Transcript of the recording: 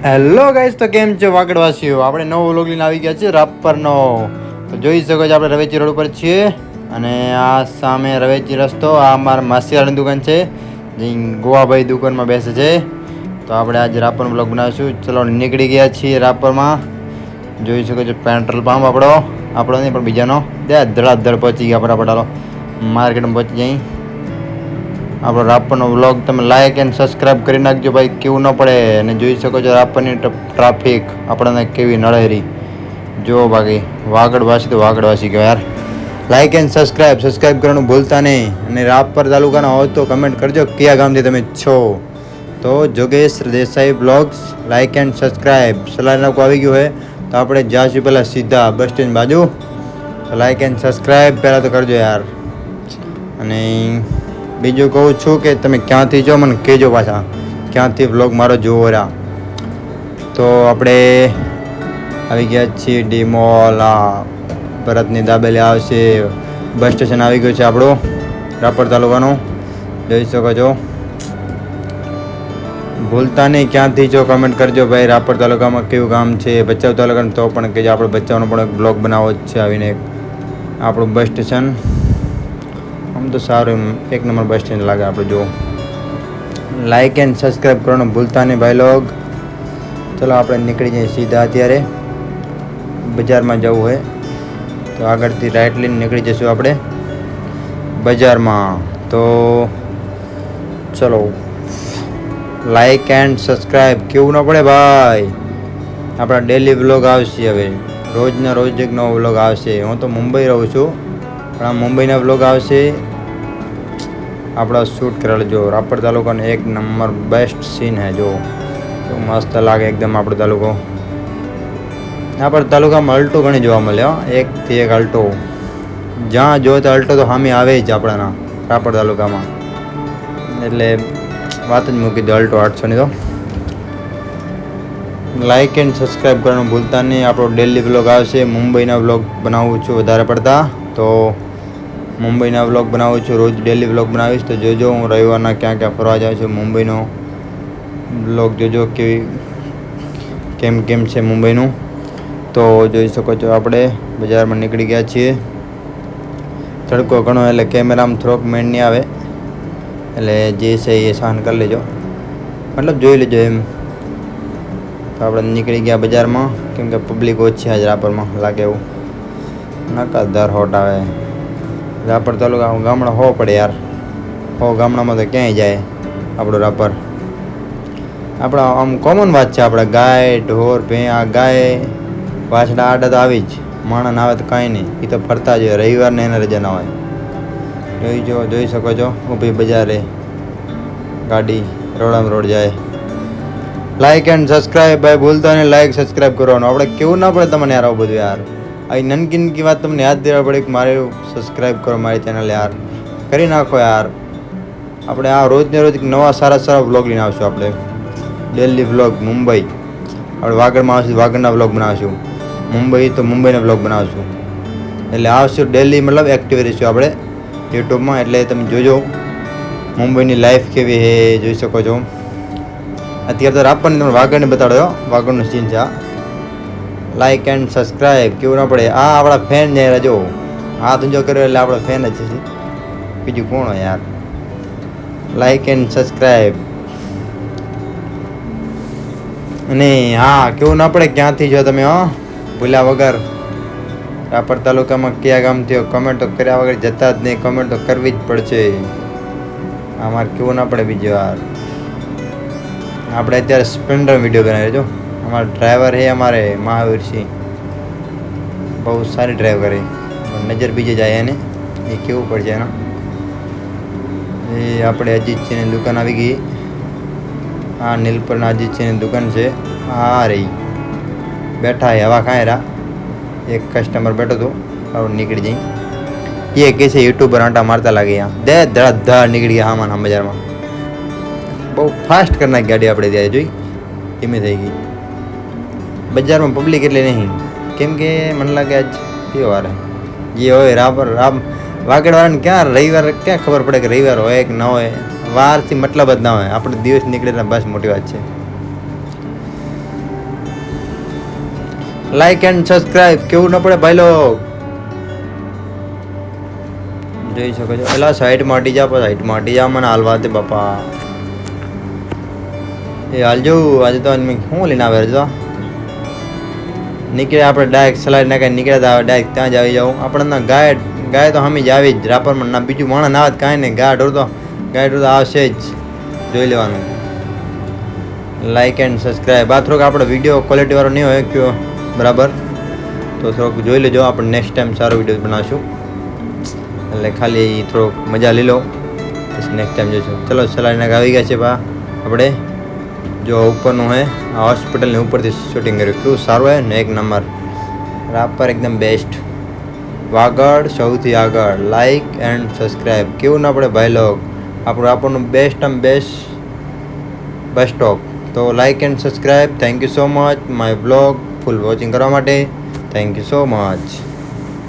Hello guys, તો કેમ છો વાગડવાસીઓ? આપણે નવો વ્લોગ લઈને આવી ગયા છે રાપરનો. તો જોઈ શકો છો આપણે રવેચી રોડ ઉપર છીએ અને આ સામે રવેચી રસ્તો. આ અમારા માસીવાળાની દુકાન છે, જે ગોવાભાઈ દુકાનમાં બેસે છે. તો આપણે આજે રાપરનો વ્લોગ બનાવીશું. ચલો નીકળી ગયા છીએ રાપરમાં. જોઈ શકો છો પેટ્રોલ પંપ આપણો નહીં પણ બીજાનો. ધડાધડ પહોંચી ગયા ફટાફટ. માર્કેટમાં પહોંચી જઈ. આપણો રાપરનો વ્લોગ તમે લાઈક એન્ડ સબસ્ક્રાઈબ કરી નાખજો ભાઈ, કેવું ન પડે. અને જોઈ શકો છો રાપરની ટ્રાફિક આપણને કેવી નળેરી. જો બાકી વાગડવાસી તો વાગડવાસી કહેવાય યાર. લાઈક એન્ડ સબસ્ક્રાઈબ કરવાનું ભૂલતા નહીં. અને રાપર તાલુકાના હોય તો કમેન્ટ કરજો કયા ગામથી તમે છો. તો જોગેશ Desai vlogs like and subscribe સલાહ નાખું આવી ગયું હોય તો આપણે જાશું પહેલાં સીધા બસ સ્ટેન્ડ બાજુ. તો લાઈક એન્ડ સબસ્ક્રાઈબ પહેલાં તો કરજો યાર. અને બીજું કહું છું કે તમે ક્યાંથી છો મને કહેજો પાછા, ક્યાંથી વ્લોગ મારો જોવો રહ્યા. તો આપણે આવી ગયા છીએ ડી મોલ. ભરતની દાબેલી આવશે. બસ સ્ટેશન આવી ગયું છે આપણું રાપર તાલુકાનું. જોઈ શકો છો. ભૂલતા નહીં ક્યાંથી છો કમેન્ટ કરજો ભાઈ. રાપર તાલુકામાં કેવું ગામ છે, ભચાઉ તાલુકાનું તો પણ કહેજો. આપણે ભચાઉનો પણ એક બ્લોગ બનાવવો જ છે આવીને. આપણું બસ સ્ટેશન આમ તો સારું એક નંબર બસ સ્ટેન્ડ લાગે આપણે. જો લાઈક એન્ડ સબસ્ક્રાઈબ કરવાનું ભૂલતા નહીં ભાઈ લોગ. ચલો આપણે નીકળી જઈએ સીધા. અત્યારે બજારમાં જવું હોય તો આગળથી રાઈટ લઈને નીકળી જઈશું આપણે બજારમાં. તો ચલો લાઈક એન્ડ સબસ્ક્રાઈબ કેવું ન પડે ભાઈ. આપણા ડેલી વ્લોગ આવશે હવે. રોજના રોજ એક નવો વ્લોગ આવશે. હું તો મુંબઈ રહું છું પણ આ મુંબઈના વ્લોગ આવશે. આપણા શૂટ કરેલ જો રાપર તાલુકાનો એક નંબર બેસ્ટ સીન હે. જો મસ્ત લાગે એકદમ આપણો તાલુકો. આપણા તાલુકામાં અલ્ટો ઘણી જોવા મળે. એકથી એક અલ્ટો, જ્યાં જો તો અલ્ટો તો સામે આવે જ આપણાના રાપર તાલુકામાં. એટલે વાત જ મૂકી દો અલ્ટો 800ની. તો લાઈક એન્ડ સબસ્ક્રાઈબ કરવાનું ભૂલતા નહીં. આપણો ડેલી વ્લોગ આવશે. મુંબઈના વ્લોગ બનાવું છું વધારે પડતા. તો મુંબઈના વ્લોગ બનાવું છું, રોજ ડેલી વ્લોગ બનાવીશ. તો જોજો હું રવિવારના ક્યાં ક્યાં ફરવા જાઉં છું. મુંબઈનો વ્લોગ જોજો કેમ છે મુંબઈનું. તો જોઈ શકો છો આપણે બજારમાં નીકળી ગયા છીએ. તડકો ઘણો એટલે કેમેરામાં થોડોક મેળ નહીં આવે, એટલે જે છે એ સહન કરી લેજો, મતલબ જોઈ લેજો એમ. તો આપણે નીકળી ગયા બજારમાં, કેમ કે પબ્લિક ઓછી આજ રાપરમાં લાગે એવું. નકાધાર હોટ આવે. રાપર તાલુકા ગામડા હો પડે યાર. હો ગામડામાં તો ક્યાંય જાય આપણું રાપર. આપણા આમ કોમન વાત છે. આપણે ગાય ઢોર ભેં ગાય વાછડા આડા તો આવી જ. માણસ આવે તો કાંઈ નહીં, એ તો ફરતા જ હોય. રવિવારને એને રજા ના હોય. જોઈ શકો છો ઊભી બજારે ગાડી રોડામાં રોડ જાય. લાઈક એન્ડ સબસ્ક્રાઈબ ભાઈ ભૂલતા નહીં. લાઈક સબસ્ક્રાઈબ કરવાનું. આપણે કેવું ના પડે તમને યાર આવું બધું યાર. આ નનકી નનકી વાત તમને યાદ દેવા પડે કે મારે સબસ્ક્રાઈબ કરો મારી ચેનલ યાર. કરી નાખો યાર. આપણે આ રોજને રોજ નવા સારા વ્લોગ લઈને આવશું. આપણે ડેલી વ્લોગ મુંબઈ. આપણે વાગડમાં આવશું, વાગડના વ્લોગ બનાવીશું. મુંબઈ તો મુંબઈના વ્લોગ બનાવશું. એટલે આવશું ડેલી, મતલબ એક્ટિવ રહીશું આપણે યુટ્યુબમાં. એટલે તમે જોજો મુંબઈની લાઈફ કેવી છે. જોઈ શકો છો. અત્યારે તો રાપરની તમને વાગડને બતાડો. વાગડનું સીન છે આ. લાઈક એન્ડ સબસ્ક્રાઈબ કેવું ના પડે. આ આપણા ફેન જાય. જો હાથ ઊંચો કર્યો એટલે આપણો ફેન જ છે. બીજું કોણ હોય યાર. Like and subscribe. અને હા કેવું ના પડે ક્યાંથી જો તમે ભૂલ્યા વગર. રાપર તાલુકામાં કયા ગામથી કમેન્ટ તો કર્યા વગર જતા જ નહીં. કમેન્ટ તો કરવી જ પડશે. અમારે કેવું ના પડે બીજી વાર. આપણે અત્યારે સ્પ્લેન્ડર વિડીયો બનાવી જો. અમારા ડ્રાઈવર છે અમારે મહાવીરસિંહ, બહુ સારી ડ્રાઈવ કરે. નજર બીજે જાય એને, એ કેવું પડશે એના. એ આપણે અજીતસિંહની દુકાન આવી ગઈ. આ નીલપરના અજીતસિંહની દુકાન છે. આ રહી બેઠા એ હવા ખાય રહ્યા. એક કસ્ટમર બેઠો હતો, હવે નીકળી જઈ. એ કહે છે યુટ્યુબર આંટા મારતા લાગે. અહીંયા ધડાધડ નીકળી ગયા આમાં બજારમાં. બહુ ફાસ્ટ કરી નાખી ગાડી આપણે ત્યાં. જોઈ ધીમી થઈ ગઈ. બજારમાં પબ્લિક એટલે નહીં, કેમ કે મને લાગે આજ કયો વાર જે હોય રાપર વાગડવાળાને ક્યાં રવિવાર ક્યાં ખબર પડે કે રવિવાર હોય કે ન હોય. વારથી મતલબ જ ના હોય. આપણે દિવસ નીકળે બસ મોટી વાત છે. લાઈક એન્ડ સબસ્ક્રાઇબ કેવું ન પડે ભાઈ લોગ. જોઈ શકો છો. એલા સાઈડ માટી જા મને હાલવા દે બાપા. એ હાલજો આજે તો શું લઈને આવે જો નીકળે આપણે ડાયરેક્ટ સલાડ નાખી નીકળ્યા હતા ડાયરેક્ટ ત્યાં જ આવી જાઉં. આપણે ગાય તો હમી જ આવી જ રાપરમાં ના બીજું માણસ ના આવે કાંઈ નહીં. ગાય ઢોર તો આવશે જ. જોઈ લેવાનું. Like and subscribe. આ થોડોક આપણો વિડીયો ક્વોલિટીવાળો નહીં હોય કયો બરાબર તો થોડોક જોઈ લેજો. આપણે નેક્સ્ટ ટાઈમ સારો વિડીયો બનાવશું એટલે ખાલી થોડોક મજા લઈ લો પછી નેક્સ્ટ ટાઈમ જોઈશું. ચલો સલાડ નાખ આવી ગયા છે બા આપણે. જો ઉપરનું હે આ હોસ્પિટલની ઉપરથી શૂટિંગ કર્યું કેવું સારું હે ને એક નંબર. રાપર એકદમ બેસ્ટ. વાગડ સૌથી આગળ. લાઈક એન્ડ સબસ્ક્રાઈબ કેવું ના પડે ભાઈ લોગ. આપણનું બેસ્ટ બસ સ્ટોપ. તો like and subscribe. Thank you so much my vlog full watching કરવા માટે. Thank you so much.